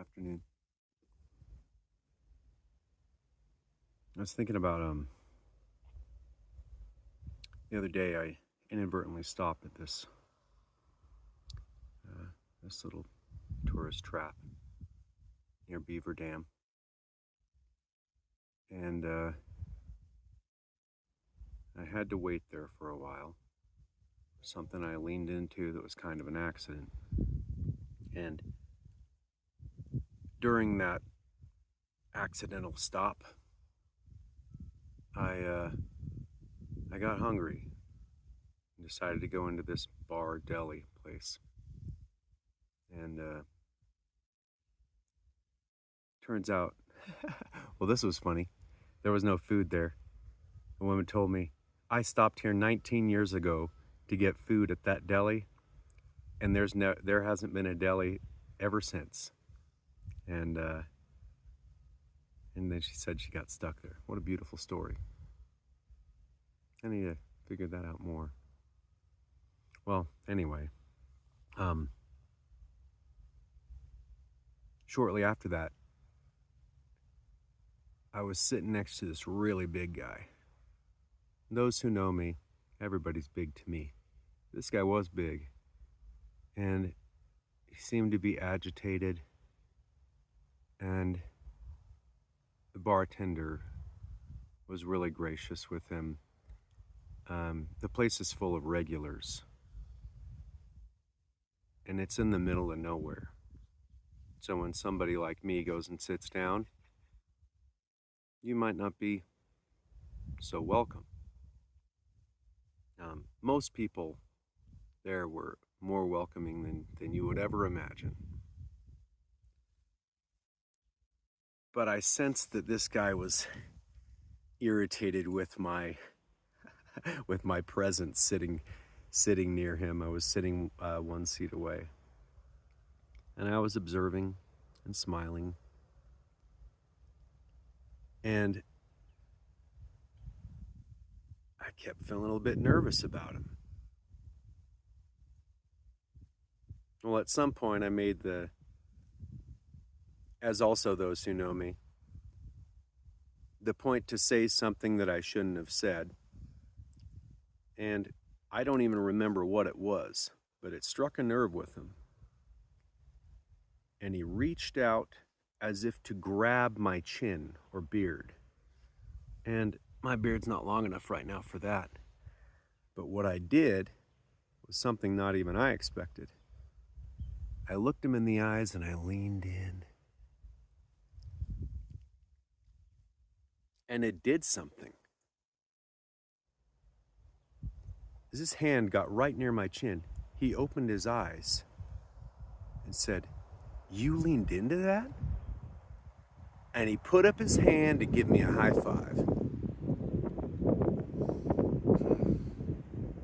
Afternoon. I was thinking about the other day I inadvertently stopped at uh, this little tourist trap near Beaver Dam, and I had to wait there for a while. Something I leaned into that was kind of an accident, and during that accidental stop, I got hungry and decided to go into this bar deli place, and turns out, well, this was funny. There was no food there. The woman told me, I stopped here 19 years ago to get food at that deli, and there hasn't been a deli ever since. And and then she said she got stuck there. What a beautiful story. I need to figure that out more. Well, anyway, um, shortly after that, I was sitting next to this really big guy. Those who know me, everybody's big to me. This guy was big, and he seemed to be agitated, and the bartender was really gracious with him. The place is full of regulars, and it's in the middle of nowhere. So when somebody like me goes and sits down, you might not be so welcome. Most people there were more welcoming than you would ever imagine. But I sensed that this guy was irritated with my with my presence sitting near him. I was sitting one seat away, and I was observing and smiling, and I kept feeling a little bit nervous about him. Well, at some point I made as also those who know me, the point to say something that I shouldn't have said. And I don't even remember what it was, but it struck a nerve with him. And he reached out as if to grab my chin or beard. And my beard's not long enough right now for that. But what I did was something not even I expected. I looked him in the eyes and I leaned in. And it did something. As his hand got right near my chin, he opened his eyes and said, "You leaned into that?" And he put up his hand to give me a high five.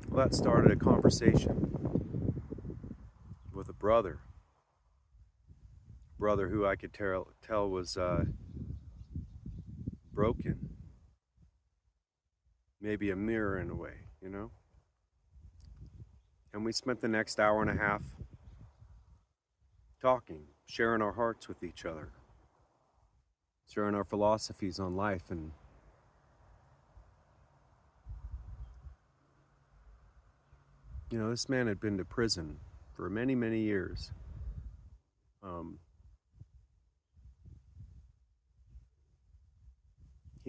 Well, that started a conversation with a brother who I could tell was broken. Maybe a mirror in a way, you know? And we spent the next hour and a half talking, sharing our hearts with each other, sharing our philosophies on life. And this man had been to prison for many, many years.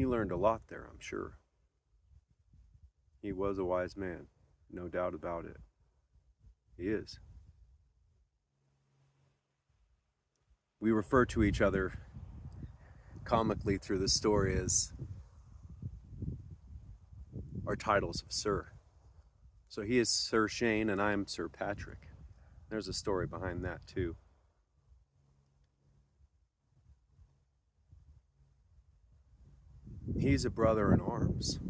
He learned a lot there, I'm sure. He was a wise man, no doubt about it. He is. We refer to each other comically through the story as our titles of Sir. So he is Sir Shane and I'm Sir Patrick. There's a story behind that too. He's a brother in arms.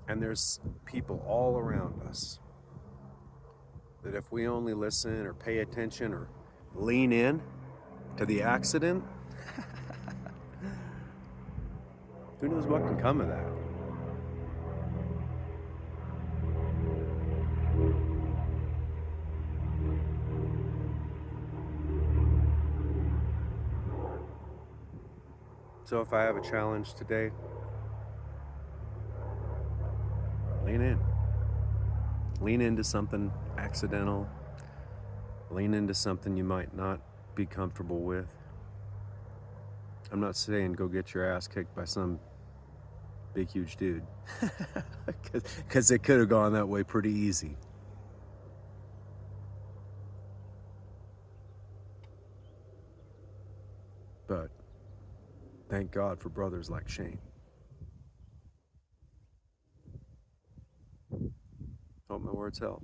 And there's people all around us that if we only listen or pay attention or lean in to the accident, who knows what can come of that? So if I have a challenge today, lean in. Lean into something accidental. Lean into something you might not be comfortable with. I'm not saying go get your ass kicked by some big, huge dude, because it could have gone that way pretty easy. But thank God for brothers like Shane. Hope my words help.